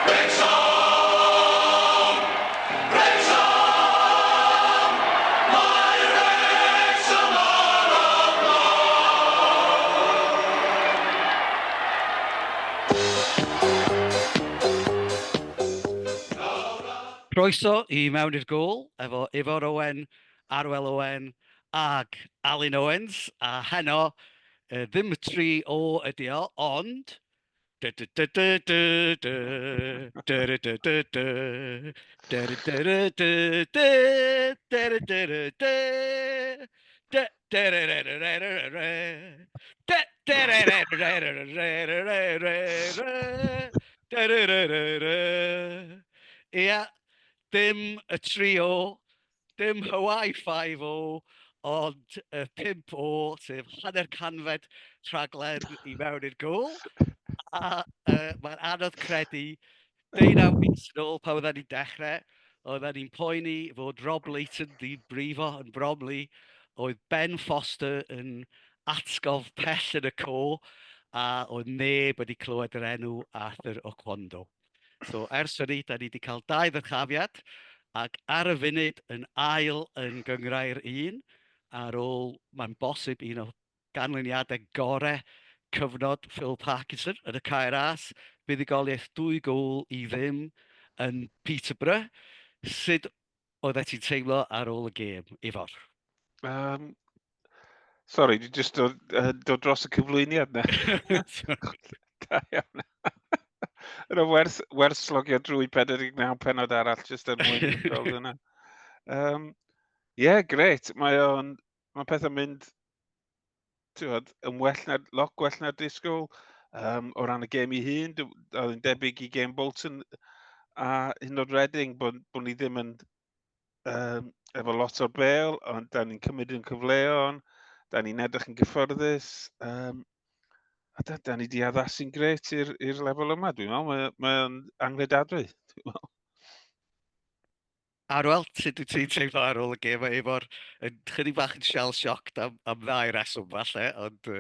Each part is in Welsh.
Wrecsam! Wrecsam! Mae Wrecsam ar y Croeso I Mewn i'r Gôl, efo Ifor Owen, Arwel Owen, ag Alun Owens, a heno, ddim y tri o ydi o, ond... Ia, dim y trio, dim Hawaii 5-0, ond y 5-0, sef hanner canfed rhaglen I Mewn i'r Gôl. A mae'n anodd credu, 19 mis yn ôl pan oedden ni'n dechrau, oedden ni'n poeni fod Rob Leighton di brifo yn Bromley, oedd Ben Foster yn atgof pell yn y co, a oedd neb wedi clywed yr enw Arthur Oquondo. So ers hynny, da ni wedi cael 2 ddyrchafiad, ac ar y funud yn ail yn gyngrau'r 1, ar ôl, mae'n bosib un o ganlyniadau gorau cyfnod Phil Parkinson yn y caer as, buddigoliaeth 2-0 yn Peterborough. Sut oeddet ti'n teimlo ar ôl y gêm, Ifor? Sorry, dwi jyst dod dros y cyflwyniad na. Da iawn. Yna wers slogio drwy 49 pennod arall, jyst er mwyn gweld hynna. Grêt. Mae pethau'n mynd yn lot gwell na'r disgwyl. O ran y gêm I hun, oedd yn debyg I gêm Bolton a hyn o'r Reading, bod ni ddim yn efo lot o'r bêl, ond da ni'n cymryd yn cyfleon, da ni'n edrych yn gyfforddus, a da ni wedi addasu'n grêt i'r lefel yma, dwi'n meddwl. Mae'n angredadwy, dwi'n meddwl. Arwel, sut wyt ti'n teimlo ar ôl y gêm o Ifor? Yn chydig bach yn shell-shocked am 2 reswm falle, ond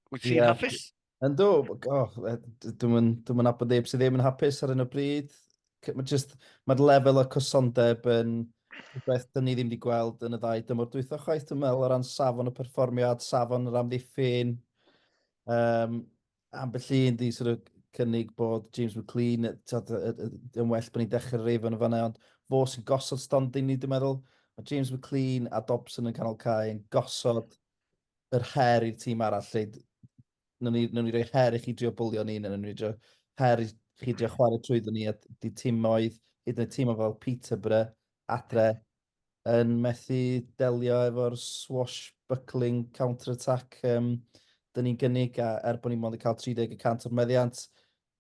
wyt ti'n hapus? Yndw, dwi'n abod neb sydd ddim yn hapus ar hyn o bryd. Mae'r lefel o cysondeb yn rhywbeth da ni ddim wedi gweld yn y 2 dymor dwytha chwaith, dwi'n meddwl, o ran safon y perfformiad, safon yr amddiffyn. Ambell un di cynnig bod James McLean yn well bod ni'n dechrau'r reifon o fanna, ond fo sy'n gosod stondin ni, dwi'n meddwl. Mae James McLean a Dobson yn canol cae yn gosod yr her i'r tîm arall. Nw'n ni roi her I chi drio bwlio ni, nw'n ni roi her I chi drio chwarae trwyddo ni, a di tîmoedd, hyd yn oed tîm fel Peterborough, adre, yn methu delio efo'r swashbuckling counter-attack da ni'n gynnig, a bod ni'n mond I cael 30% o'r meddiant,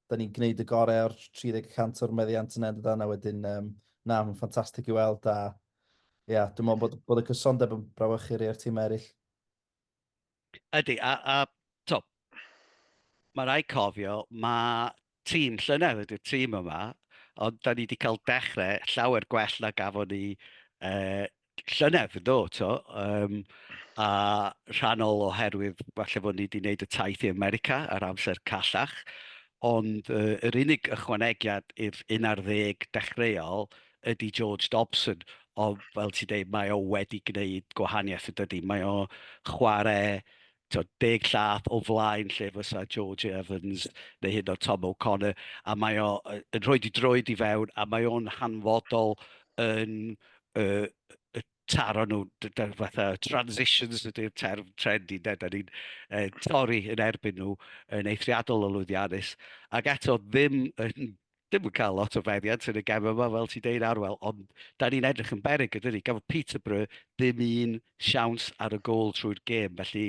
da ni'n gwneud y gorau o'r 30% o'r meddiant yn endod yna wedyn, mae'n ffantastig I weld, a dwi'n meddwl bod y cysondeb yn brawychus i'r tîm eraill. Ydy, mae rai cofio, mae tîm llynedd ydy'r tîm yma, ond da ni wedi cael dechrau llawer gwell na gafon ni llynedd yn dod, a rhannol oherwydd falle bod ni wedi gwneud y taith I America ar amser callach, ond yr unig ychwanegiad i'r 11 dechreuol ydy George Dobson, ond fel ti'n dweud, mae o wedi gwneud gwahaniaeth yn dydy, mae o chwarae 10 llath o flaen lle fysa George Evans neu hyd o Tom O'Connor, a mae o yn rhoi droed I fewn, a mae o'n hanfodol yn taro nhw, fatha transitions ydy'r term trendy, da ni'n torri yn erbyn nhw yn eithriadol o lwyddiannus, ac eto ddim yn cael lot o feddiant yn y gem yma, fel ti'n deud Arwel, ond da ni'n edrych yn beryg ydyn ni. Gafodd Peterborough ddim un siawns ar y gôl trwy'r gêm, felly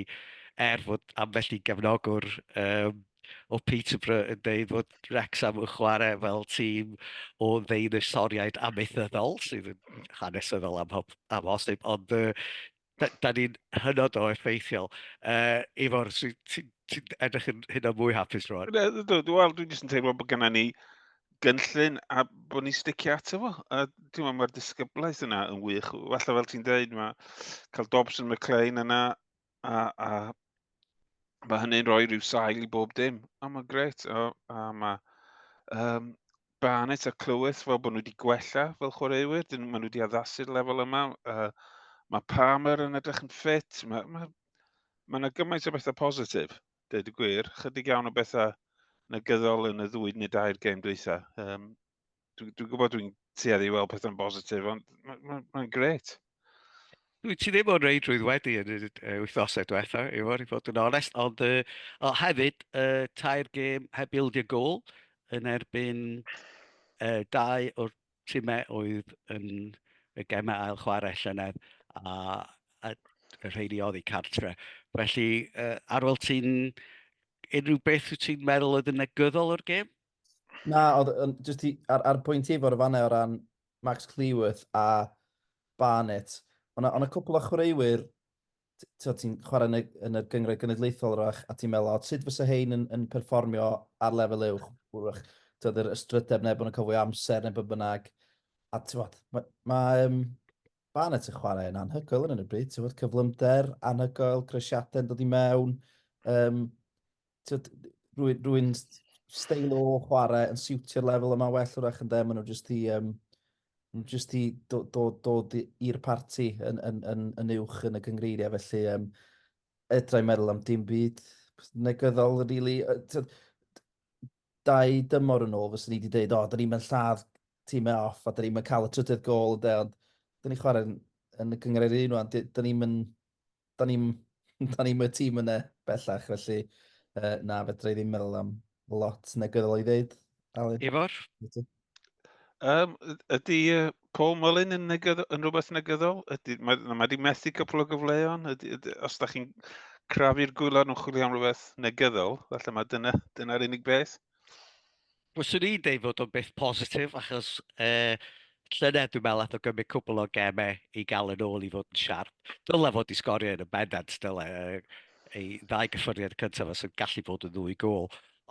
fod ambell I gefnogwr o Peterborough yn dweud fod Wrecsam yn chwarae fel tîm o ddeinasoriaid amaethyddol, sydd yn hanesyddol amhosib, ond da ni'n hynod o effeithiol. Ifor, ti'n edrych yn hyn o mwy hapus rwan? Wel, dwi'n jyst yn teimlo bod gennym ni gynllun a bod ni'n sticio ato fo. Dwi'n meddwl mae'r disgyblaeth yna yn wych. Falle fel ti'n dweud, mae cael Dobson McLean yna, a mae hynny'n rhoi rhyw sail I bob dim. A mae'n gret. A mae Barnett a Clywys fel bod nhw wedi gwella fel chwaraewyr. Maen nhw wedi addasu'r lefel yma. Mae Palmer yn edrych yn ffit. Mae yna gymaint o bethau positif, dweud y gwir. Chydig iawn o bethau negyddol yn y ddwy neu dair gêm dwytha. Dwi'n gwybod dwi'n tueddu i weld pethau'n positif, ond mae'n gret. Ti ddim o'n reidrwydd wedi yn y wythnosau diwetha, i fod yn onest, ond hefyd, tair gêm heb ildio gol yn erbyn dau o'r tîmau oedd yn y gemau ail chwarae llynedd a y rheini oedd eu cartre. Felly, ar ôl ti'n unrhyw beth wyt ti'n meddwl oedd yn negyddol o'r gêm? Na, just ar pwynt i fod o fanna o ran Max Cleworth a Barnett, ond y cwpl o chwaraewyr ti'n chwarae yn y gyngrau genedlaethol rach, a ti'n meddwl, sut fysa hein yn perfformio ar lefel uwch? Ti'n yr ystrydeb neu bod nhw'n cofio amser neu bod bynnag. A ti'n bod, mae Barnett yn chwarae yn anhygoel yn y bryd. Ti'n bod, cyflymder, anhygoel, cresiadau'n dod i mewn. Rwy'n steil o chwarae yn siwtio'r lefel yma well wrach yn dem. Maen nhw jyst i dod i'r parti yn uwch yn y gyngreiriau. Felly, edrai'n meddwl am dim byd negyddol, really. Dau dymor yn ôl, fysa ni wedi dweud, da ni'n mynd lladd tîmau off, a da ni'n mynd cael y trydydd gol, ond da ni'n chwarae yn y gyngreiriau un, da ni'n y tîm yna bellach, felly na, fedra i ddim meddwl am lot negyddol i ddeud. Ifor? Ydy Paul Mullin yn rhywbeth negyddol? Mae wedi methu cwpl o gyfleon? Os da chi'n crafu'r gwylod nhw'n chwilio am rhywbeth negyddol, falle mae dyna'r unig beth? Fyswn i'n deud fod o'n beth positif, achos llynedd dwi'n meddwl eto gymryd cwbl o gemau i gael yn ôl i fod yn siarp. Dyle fod i sgorio yn y bendant, dyle. Ei ddau gyffyriad cyntaf os yn gallu bod yn ddwy gol,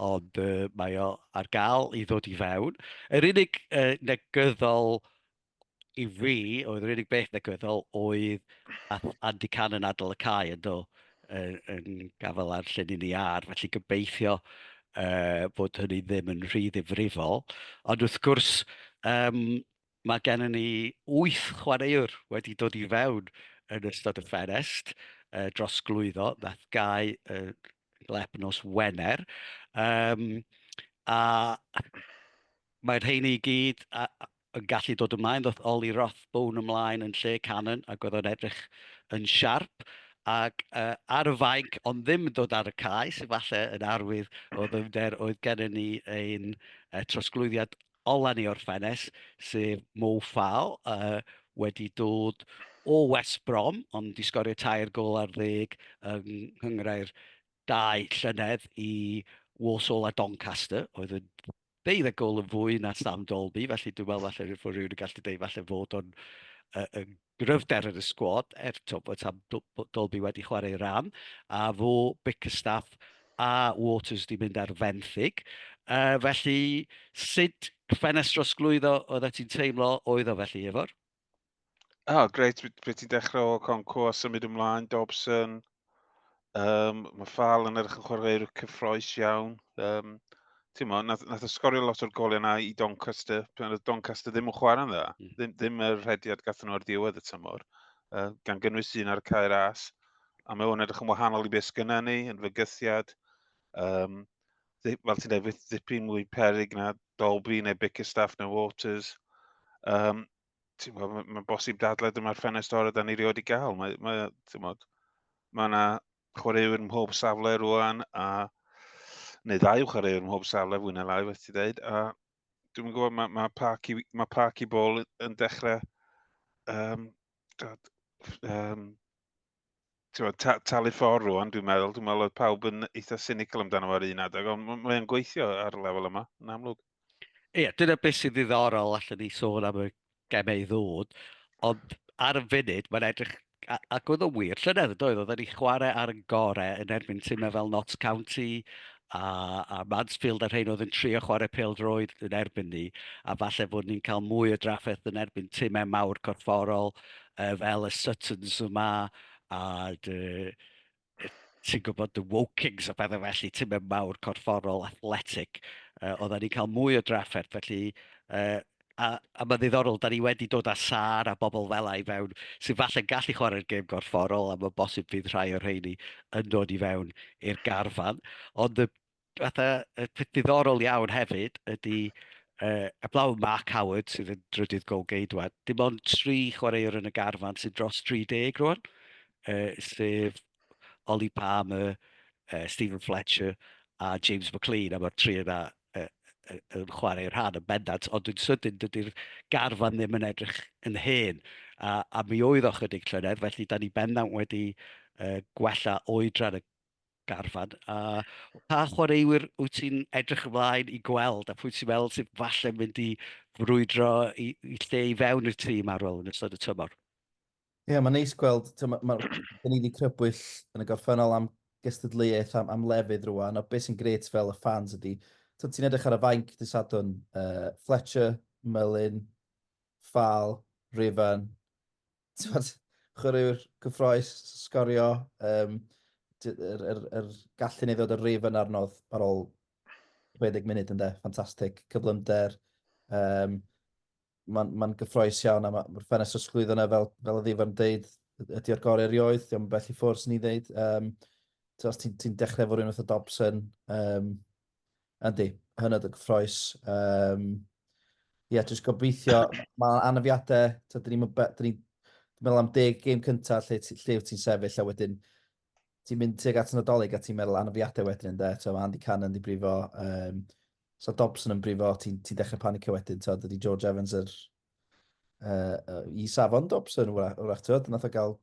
ond mae o ar gael i ddod i fewn. Yr unig negyddol i fi, oedd yr unig beth negyddol, oedd Andy Cannon adael y cae yn do, yn gafel ar llyn i ni ar, felly gobeithio bod hynny ddim yn rhy ddifrifol. Ond wrth gwrs, mae gennym ni 8 chwaraewr wedi dod i fewn yn ystod y ffenest dros glwyddo. Nath gau glep nos Wener. A mae'r rheini i gyd yn gallu dod ymlaen. Doedd Oli Rothbone ymlaen yn lle Cannon, ac oedd o'n edrych yn siarp. Ac ar y fainc, ond ddim yn dod ar y cae, sydd falle yn arwydd o ddyfnder, oedd gennym ni ein trosglwyddiad ola ni o'r ffenest, sef Mo Fal, wedi dod o West Brom, ond di sgorio 2 gol ar 10 yng nghynghrau'r 2 llynedd i Walsall a Doncaster, oedd yn 12 gol yn fwy na Sam Dolby, felly dwi'n meddwl falle fod rhywun yn gallu dweud falle fod o'n gryfder yn y sgwad, bod Sam Dolby wedi chwarae ran, a fo Bickerstaff a Waters wedi mynd ar fenthyg. Felly, sut ffenest dros glwyddo oedd ti'n teimlo oedd o felly, Ifor? Greit, beth ti'n dechrau o Conco a symud ymlaen, Dobson. Mae Fal yn edrych yn chwarae'r cyffroes iawn. Ti'n mo, nath sgorio lot o'r goliau yna i Doncaster. Pan oedd Doncaster ddim yn chwarae'n dda. Ddim yr rhediad gath nhw ar diwedd y tymor. Gan gynnwys un ar y cae ras. A mae o'n edrych yn wahanol i beth gynna ni, yn fygythiad. Fel ti'n dweud, ddipyn mwy peryg na Dolby neu Bickerstaff neu Waters. Mae'n bosib dadlau dyma'r ffenest o'r da ni rioed i gael. Mae yna chwaraewyr ym mhob safle rwan, neu 2 chwaraewyr ym mhob safle fwy na lai, beth ti'n dweud. A dwi'n gwybod, mae Parky Ball yn dechrau talu ffordd rwan, dwi'n meddwl. Dwi'n meddwl oedd pawb yn eitha cynical amdano fo'r un adeg, ond mae'n gweithio ar y lefel yma, yn amlwg. Ie, dyna beth sydd ddiddorol allan ni sôn am y gemau ddod, ond ar y funud mae'n edrych, ac oedd o'n wir, llynedd yn doedd, oedd ni chwarae ar y gorau yn erbyn tîmau fel Notts County a Mansfield a rhain oedd yn trio chwarae peldroed yn erbyn ni, a falle bod ni'n cael mwy o drafferth yn erbyn tîmau mawr corfforol fel y Suttons yma, a ti'n gwybod, the Wokings a bethau felly, tîmau mawr corfforol athletic. oedden ni'n cael mwy o drafferth, felly a mae'n ddiddorol, da ni wedi dod â Sar a bobl fel i fewn, sy'n falle'n gallu chwarae'r gêm gorfforol, a mae'n bosib fydd rhai o'r rheini yn dod i fewn i'r garfan. Ond y peth diddorol iawn hefyd ydy y blaw Mark Howard, sydd yn drydydd gol geidwad, dim ond 3 chwaraewr yn y garfan sydd dros 30 rwan, sef Ollie Palmer, Stephen Fletcher a James McLean, a mae'r 3 yna yn chwarae rhan yn bendant, ond yn sydyn dydy'r garfan ddim yn edrych yn hen. A mi oedd o chydig llynedd, felly da ni bendant wedi gwella oedran y garfan. A pa chwaraewyr wyt ti'n edrych ymlaen i gweld, a pwy ti'n meddwl sy'n falle mynd i frwydro i lle i fewn i'r tîm ar ôl yn ystod y tymor? Ie, mae'n neis gweld, da ni wedi crybwyll yn y gorffennol am gystadleuaeth am lefydd rwan, a beth sy'n gret fel y fans ydy, ti'n edrych ar y fainc dy Sadwrn, Fletcher, Mullin, Ffal, Rifan, chwaraewr cyffroes, sgorio, gallu ni ddod y Rifan arnodd ar ôl 20 munud ynddo, ffantastig, cyflymder, mae'n gyffroes iawn, a mae'r ffenest osglwyddo yna fel y ddifan deud, ydy o'r gorau erioed, diolch yn bell i ffwrs ni ddeud. Os ti'n dechrau fod rhywun fath o Dobson, yndi, hynod y gyffroes. Jyst gobeithio, mae anafiadau, dwi'n meddwl am 10 gêm cyntaf lle wyt ti'n sefyll, a wedyn ti'n mynd tuag at y Nadolig a ti'n meddwl anafiadau wedyn ynddo, mae Andy Cannon di brifo, so Dobson yn brifo, ti'n dechrau panicio wedyn, dydy George Evans i safon Dobson, wrach, nath o gael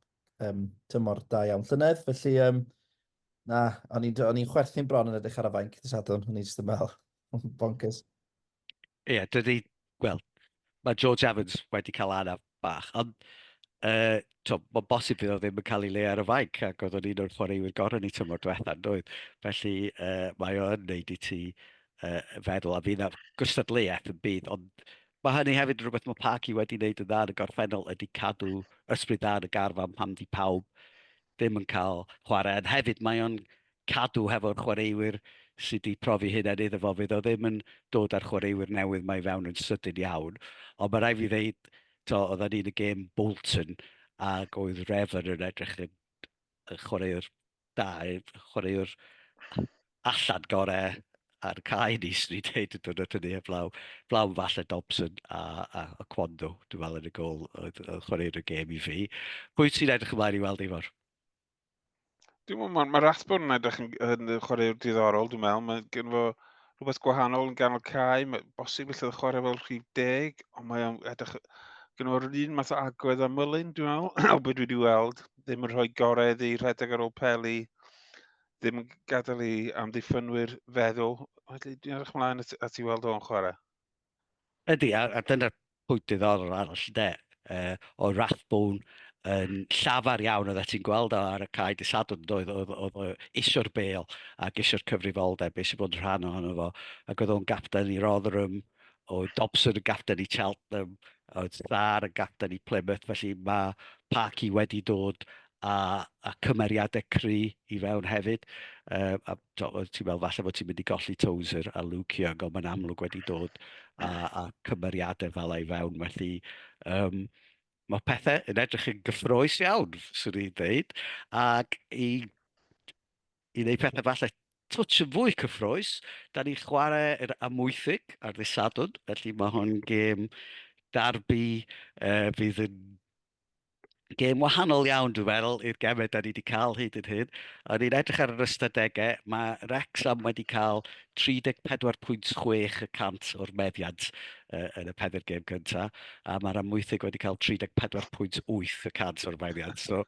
tymor da iawn llynedd, felly o'n i'n chwerthu'n bron yn edrych ar y fainc, Sadwrn, o'n i'n just yn meddwl, bonkers. Ie, mae George Evans wedi cael anaf bach, ond mae'n bosib fydd o ddim yn cael ei le ar y fainc, ac oedd o'n un o'r chwaraewyr gorau ni tymor diwetha, doedd. Felly mae o yn neud i ti feddwl, a fydd na gystadleuaeth yn byd, ond mae hynny hefyd yn rhywbeth mae Parky wedi wneud yn dda yn y gorffennol, ydy cadw ysbryd dda yn y garfan pam di pawb ddim yn cael chwarae. Ond hefyd mae o'n cadw hefo'r chwaraewyr sydd wedi profi hyn iddo fo, fydd o ddim yn dod â'r chwaraewyr newydd mae fewn yn sydyn iawn. Ond mae rai fi ddeud, oedden ni'n y gêm Bolton, ac oedd Refn yn edrych yn chwaraewr da, chwaraewr allan gorau ar y cae ni, sy'n ni'n deud yn dod at hynny heblaw. Blaw falle Dobson a Quando, dwi'n meddwl yn y gol, oedd chwaraewr y gêm i fi. Pwy sy'n edrych ymlaen i weld i fawr? Dwi'n meddwl, mae Rathbone yn edrych yn chwaraewr diddorol, dwi'n meddwl. Mae gen fo rhywbeth gwahanol yn ganol cae. Mae bosib felly chwarae fel rhif 10, ond mae o'n edrych... Gen fo'r un math o agwedd a Mullin, dwi'n meddwl, o beth dwi wedi weld. Ddim yn rhoi gorau i rhedeg ar ôl peli. Ddim yn gadael i amddiffynwyr feddwl. Dwi'n edrych ymlaen at i weld o'n chwarae. Ydy, a dyna'r pwynt diddorol arall, de. O Rathbone yn llafar iawn oeddet ti'n gweld ar y cae dy Sadwrn, oedd isio'r bêl ac isio'r cyfrifoldeb, eisiau bod yn rhan ohono fo. Ac oedd o'n gapten i Rotherham, oedd Dobson yn gapten i Cheltenham, oedd Star yn gapten i Plymouth, felly mae Parky wedi dod a cymeriadau cry i fewn hefyd. Ti'n meddwl falle bod ti'n mynd i golli Tozer a Luke Young, ond mae'n amlwg wedi dod a cymeriadau fel ei fewn. Felly mae pethau yn edrych yn gyffroes iawn, swn i'n dweud. Ac i wneud pethau falle twtch yn fwy cyffroes, da ni chwarae yr Amwythig ar ddydd Sadwrn, felly mae hwn gêm darbi fydd yn gêm wahanol iawn, dwi'n meddwl, i'r gemau da ni wedi cael hyd yn hyn. A ni'n edrych ar yr ystadegau, mae Wrecsam wedi cael 34.6 y cant o'r meddiant yn y 4 gêm cyntaf, a mae'r Amwythig wedi cael 34.8 y cant o'r meddiant. So,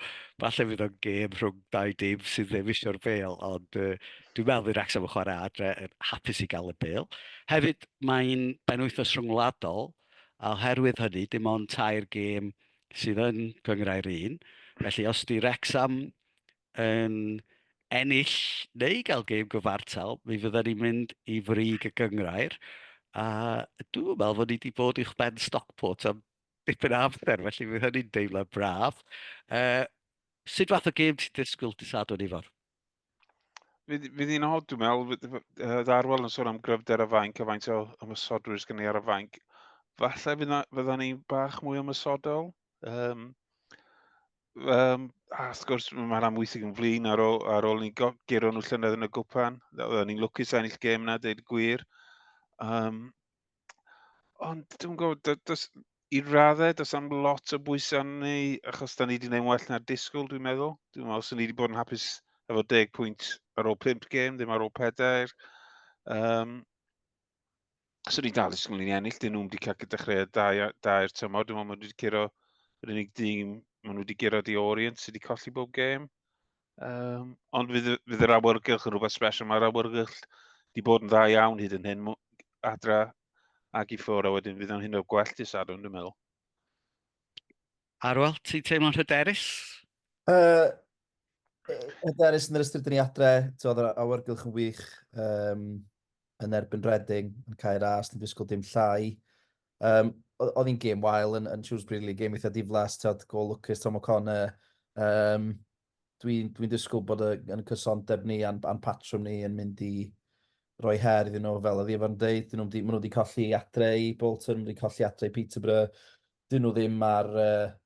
falle fydd o'n gêm rhwng dau dim sydd ddim eisiau'r bêl, ond dwi'n meddwl fydd Wrecsam yn chwarae adre yn hapus i gael y bêl. Hefyd, mae'n benwythnos rhwngwladol, a oherwydd hynny, dim ond 2 gêm sydd yn gyngrau'r un. Felly, os di Wrecsam yn ennill neu gael gêm gyfartal, mi fydden ni'n mynd i frig y gyngrair. A dwi'n meddwl fod ni wedi bod i'ch ben Stockport am dipyn o amser, felly fydd hynny'n deimlo braf. Sut fath o gêm ti'n disgwyl dy Sadwrn i fod? Fydd hi'n od, dwi'n meddwl, ddarwel yn sôn am gryfder y fainc a faint o ymysodwyr sgan ni ar y fainc. Falle fydda ni bach mwy ymysodol. A wrth gwrs, mae'r amwysig yn flin ar ôl ni giro nhw llynedd yn y gwpan. Oedden ni'n lwcus ennill gêm na, deud y gwir. Ond dwi'n gwybod, i raddau, does am lot o bwysau arno ni, achos da ni wedi gwneud well na'r disgwyl, dwi'n meddwl. Dwi'n meddwl sy'n ni wedi bod yn hapus efo 10 pwynt ar ôl 5 gêm, ddim ar ôl 4. So ni dal ysgol ni'n ennill, dyn nhw'n wedi cael dechrau da i'r tymor. Dwi'n meddwl maen nhw wedi curo yr unig dîm, maen nhw wedi curo di Orient sydd wedi colli bob gêm. Ond fydd yr awyrgylch yn rhywbeth special. Mae'r awyrgylch wedi bod yn dda iawn hyd yn hyn, adra ag i ffwrdd, a wedyn fydd o'n hyn o gwell dy sadwn, dwi'n meddwl. Arwel, ti'n teimlo'n hyderus? Hyderus yn yr ystyr dyn ni adre, oedd yr awyrgylch yn wych yn erbyn Reading, yn cael ras, ni'n disgwyl dim llai. Oedd hi'n gêm wael yn Shrewsbury League, gêm eitha diflas, gol Lucas, Tom O'Connor. Dwi'n disgwyl bod yn y cysondeb ni a'n patrwm ni yn mynd i roi her iddyn nhw fel oedd efo'n deud. Maen nhw wedi colli adre i Bolton, maen nhw wedi colli adre i Peterborough. Dyn nhw ddim ar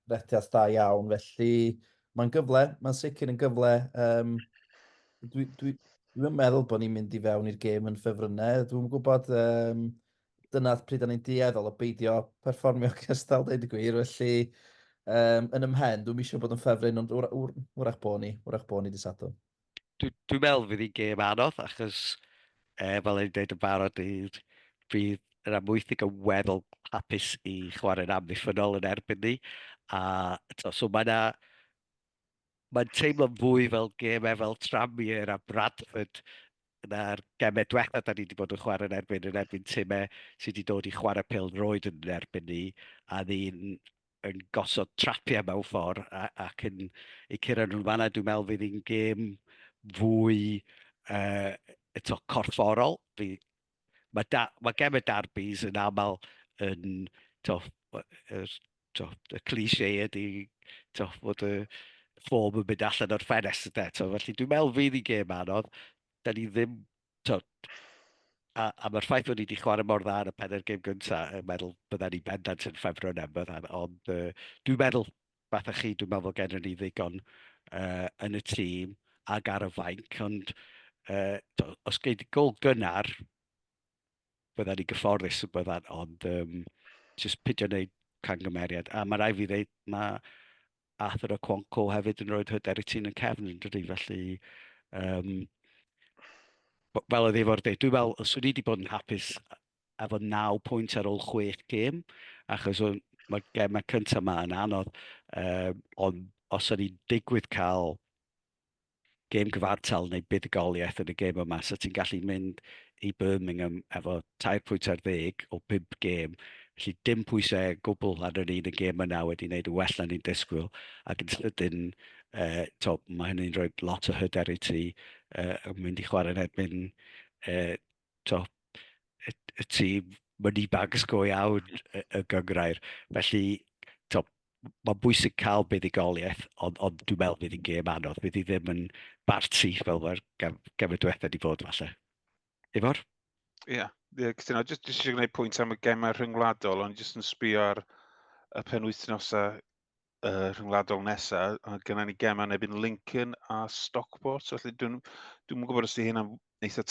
retiaeth da iawn, felly mae'n gyfle, mae'n sicr yn gyfle. Dwi'n meddwl bod ni'n mynd i fewn i'r gêm yn ffefrynnau. Dwi'n gwybod dyna pryd o'n i'n dieddol o beidio perfformio cystal, dweud y gwir. Felly, yn ymhen, dwi'n eisiau bod yn ffefryn, ond wrach bo ni di sadwn. Dwi'n meddwl fydd hi'n gêm anodd, achos fel ein dweud yn barod, fydd yr amwythig yn weddol hapus i chwarae'n amddiffynol yn erbyn ni. So mae'n teimlo fwy fel gemau fel Tranmere a Bradford na'r gemau diwethaf da ni wedi bod yn chwarae yn erbyn tymau sydd wedi dod i chwarae peldroed yn erbyn ni, a ni'n gosod trapiau mewn ffordd ac yn eu cyrraedd nhw'n fanna. Dwi'n meddwl fydd hi'n gêm fwy corfforol. Mae gemau darbys yn aml yn y cliché ydy fod y ffom yn mynd allan o'r ffenest. Felly dwi'n meddwl fydd hi'n gêm anodd. Da ni ddim, a mae'r ffaith bod ni wedi chwarae mor dda yn y 4 gêm gyntaf, yn meddwl bydda ni bendant yn ffefryn am byddan, ond dwi'n meddwl, fatha chi, dwi'n meddwl gennym ni ddigon yn y tîm ag ar y fainc, ond os geid i gol gynnar, bydda ni gyfforddus yn byddan, ond jyst pidio wneud cangymeriad. A mae rai fi ddeud, mae Arthur o Cwanco hefyd yn rhoi hyder i ti'n yn cefn yn dydi, felly fel oedd efo'r dweud, dwi'n meddwl, os wedi bod yn hapus efo 9 pwynt ar ôl 6 gêm, achos mae'r gemau cyntaf yma yn anodd, ond os o'n i'n digwydd cael gêm gyfartal neu buddigoliaeth yn y gêm yma, so ti'n gallu mynd i Birmingham efo 2 pwynt ar 10 o 5 gêm, felly dim pwysau gwbl ar yr un y gêm yna wedi wneud y well na ni'n disgwyl, ac yn sydyn, mae hynny'n rhoi lot o hyder i ti yn mynd i chwarae yn erbyn y tîm moneybags go iawn y gyngrair. Felly, mae'n bwysig cael buddigoliaeth, ond dwi'n meddwl fydd hi'n gêm anodd. Fydd hi ddim yn barti fel mae'r gemau diwethaf wedi bod, falle. Ifor? Ie, cytuno. Jyst eisiau gwneud pwynt am y gemau rhyngwladol, ond jyst yn sbio ar y penwythnosau rhyngwladol nesaf, a gyda ni gemau nebyn Lincoln a Stockport. Felly dwi'n gwybod os di hynna'n eitha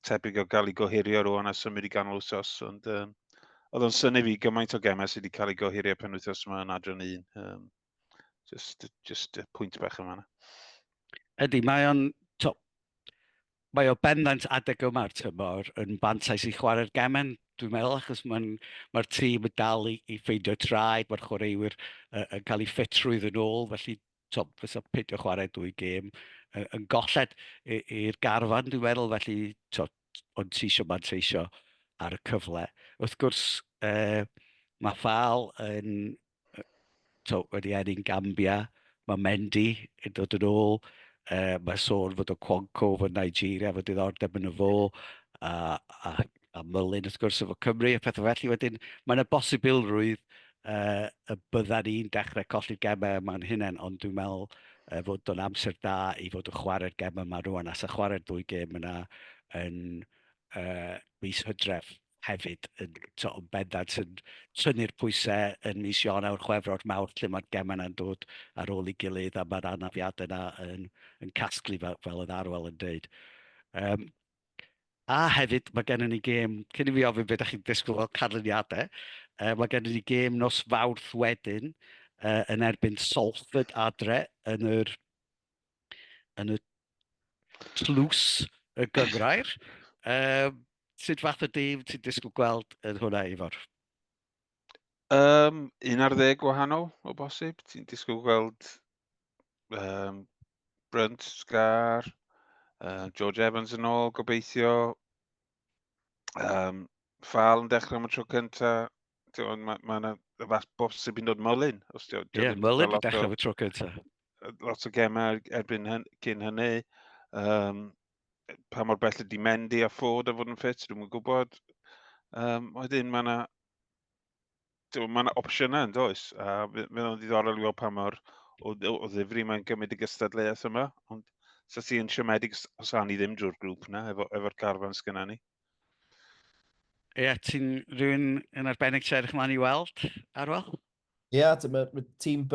tebyg o gael ei gohirio rwan a symud i ganol wsos, ond oedd o'n syni fi gymaint o gemau sydd wedi cael ei gohirio penwythnos yma yn adran un. Just pwynt bach yma. Ydy, mae o bendant adeg yma'r tymor yn bantais i chwarae'r gemen, dwi'n meddwl, achos mae'r tîm yn dal i ffeindio traed, mae'r chwaraewyr yn cael ei ffitrwydd yn ôl, felly fysa peidio chwarae 2 gêm yn golled i'r garfan, dwi'n meddwl, felly ond tisio manteisio ar y cyfle. Wrth gwrs, mae Ffal wedi ennill Gambia, mae Mendy yn dod yn ôl, mae sôn fod o Cwanco fo Nigeria fod diddordeb yn y fo, a Mylun wrth gwrs efo Cymru a pethau felly. Wedyn mae yna bosibilrwydd y byddan ni'n dechrau colli'r gemau yma'n hynny, ond dwi'n meddwl fod o'n amser da i fod yn chwarae'r gem yma rwan, as a chwarae'r 2 gem yna yn mis Hydref hefyd, yn bendant yn tynnu'r pwysau yn mis Ionawr, Chwefror, Mawrth, lle mae'r gem yna'n dod ar ôl ei gilydd a mae'r anafiadau yna yn casglu fel oedd Arwel yn dweud. A hefyd, mae gennym ni gêm, cyn i fi ofyn beth ydych chi'n disgwyl fel canlyniadau, mae gennym ni gêm nos Fawrth wedyn yn erbyn Salford adre yn y tlws y gyngrair. Sut fath o dîm ti'n disgwyl gweld yn hwnna, Ifor? 11 gwahanol o bosib. Ti'n disgwyl gweld Brunt, Scar, George Evans yn ôl, gobeithio. Ffal yn dechrau am y tro cynta. Mae yna bosib yn dod Mullin. Ie, Mullin yn dechrau am y tro cynta. Lot o gemau erbyn cyn hynny. Pa mor bell ydi Mendy a Ford a fod yn ffit, dwi'n gwybod. Wedyn mae yna opsiynau yn does. Fydd o'n ddiddorol i weld pa mor o ddifri mae'n gymryd y gystadleuaeth yma. Ond sa ti'n siomedig os ni ddim drwy'r grŵp yna efo'r carfan sgynna ni. Ie, ti'n rhywun yn arbennig ti'n edrych mlaen i weld, Arwel? Ie, mae tîm B,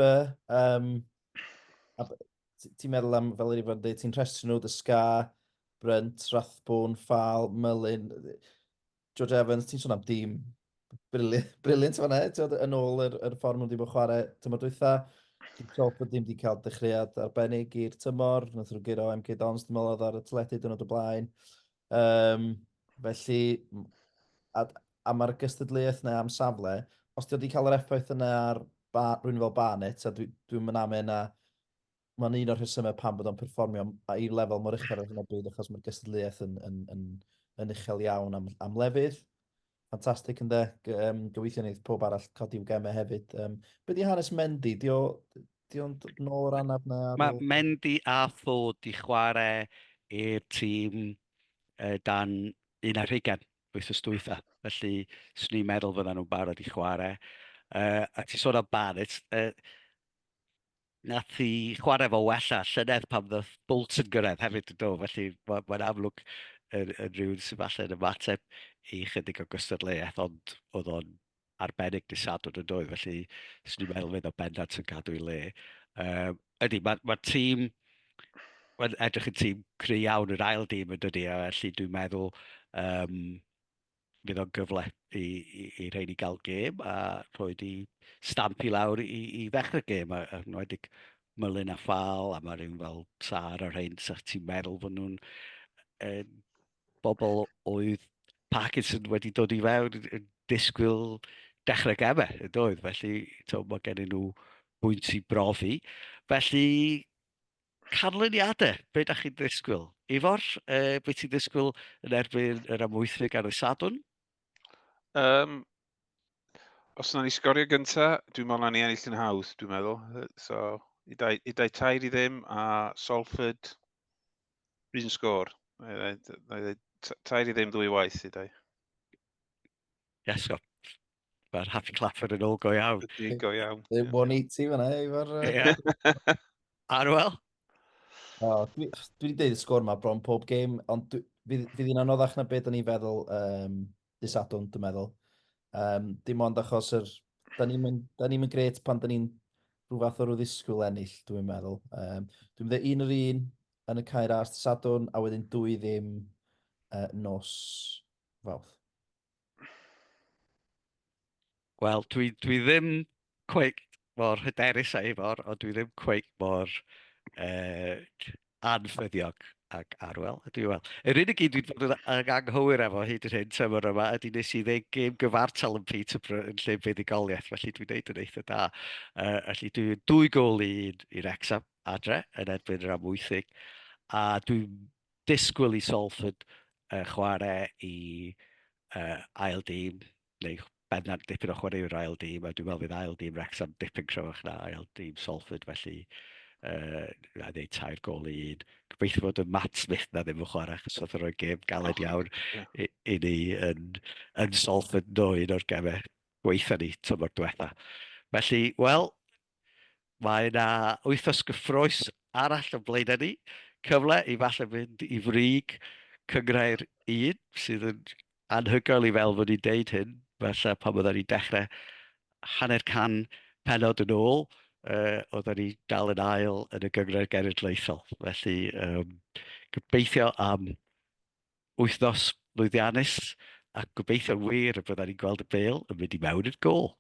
ti'n meddwl am, fel yr Ifan dweud, ti'n rhestru nhw, dy Sca, Brunt, Rathbone, Ffal, Mullin, George Evans, ti'n sôn am dîm briliant fan'na, yn ôl yr ffordd nhw wedi bod chwarae tymor dwytha. Dwi'n siop bod ddim wedi cael dechreuad arbennig i'r tymor, nath nhw giro MK Dons, dwi'n meddwl oedd ar y teledu dyn nhw'n y blaen. Felly, a mae'r gystadleuaeth yna am safle, os di wedi cael yr effaith yna ar rhywun fel Barnet, a dwi'n mynd am yna, mae'n un o'r rhesymau pan bod o'n perfformio i lefel mor uchel ar hyn o bryd, achos mae'r gystadleuaeth yn uchel iawn am lefydd. Ffantastig ynddo, gobeithio wneud pob arall codi i'w gemau hefyd. Be di hanes Mendy? Di o'n dod nôl o'r anaf na? Mae Mendy a Ford di chwarae i'r tîm dan 11 wythnos dwytha. Felly, swn i'n meddwl fyddan nhw'n barod i chwarae. A ti sôn am Barnet, nath i chwarae fo wella llynedd pam ddoth Bolton gyrraedd hefyd yn dod. Felly, mae'n amlwg yn rhywun sy'n falle yn ymateb i chydig o gystadleuaeth, ond oedd o'n arbennig disadwr yn dod. Felly, swn i'n meddwl fydd o bendant yn cadw i le. Ydy, mae'r tîm, mae'n edrych yn tîm cry iawn yr ail dîm yn dydi, a felly dwi'n meddwl fydd o'n gyfle i rhaid i gael gêm a rhoi i stamp i lawr i ddechrau gêm, a nwedig Mullin a Ffal, a mae rhywun fel Sar a rhain, sa'ch ti'n meddwl fod nhw'n bobl oedd Parkinson wedi dod i fewn yn disgwyl dechrau gemau, yn doedd. Felly, mae gen nhw bwynt i brofi. Felly, canlyniadau, be ydych chi'n disgwyl? Ifor, be ti'n disgwyl yn erbyn yr amwythig ar y Sadwrn? Os yna ni sgorio gynta, dwi'n meddwl na ni ennill yn hawdd, dwi'n meddwl. So, i dau tair i ddim a Salford, un sgôr. Tair i ddim 2 waith i dau. Yes, so. Mae'r Happy Clapper yn ôl go iawn. Ydy, go iawn. 180 fan'na, Ifar. Arwel? Dwi wedi dweud y sgôr yma bron pob gêm, ond fydd hi'n anoddach na beth o'n i'n feddwl dysadwn, dwi'n meddwl. Dim ond achos da ni'n mynd gret pan da ni'n rhyw fath o rhyw ddisgwyl ennill, dwi'n meddwl. Dwi'n meddwl 1-1 yn y cair ars dysadwn, a wedyn 2-0 nos Fawrth. Wel, dwi ddim cweith mor hyderus a Ifor, ond dwi ddim cweith mor anffyddiog ag Arwel. Yr unig un dwi'n bod yn anghywir efo hyd yn hyn tymor yma ydy nes i ddeg gêm gyfartal yn Peterborough yn lle fuddugoliaeth, felly dwi'n neud yn eitha da. Felly dwi'n 2 gol i Wrecsam adre yn erbyn yr amwythig, a dwi'n disgwyl i Salford chwarae i ail dîm, neu bendant dipyn o chwarae i'r ail dîm, a dwi'n meddwl fydd ail dîm Wrecsam dipyn cryfach na ail dîm Salford, felly a dweud 3 gol i 1. Gobeithio fod y Matt Smith na ddim yn chwarae, achos oedd yn rhoi gêm galed iawn i ni yn Salford, no, un o'r gemau gweitha ni tymor diwetha. Felly, wel, mae yna wythnos gyffroes arall o blaen ni. Cyfle i falle mynd i frig cyngrair 1 sydd yn anhygoel i fel fod ni'n deud hyn. Falle pan byddwn ni'n dechrau hanner can pennod yn ôl, oedden ni dal yn ail yn y gyngor genedlaethol. Felly, gobeithio am wythnos lwyddiannus, a gobeithio wir y byddwn ni'n gweld y bêl yn mynd i mewn i'r gôl.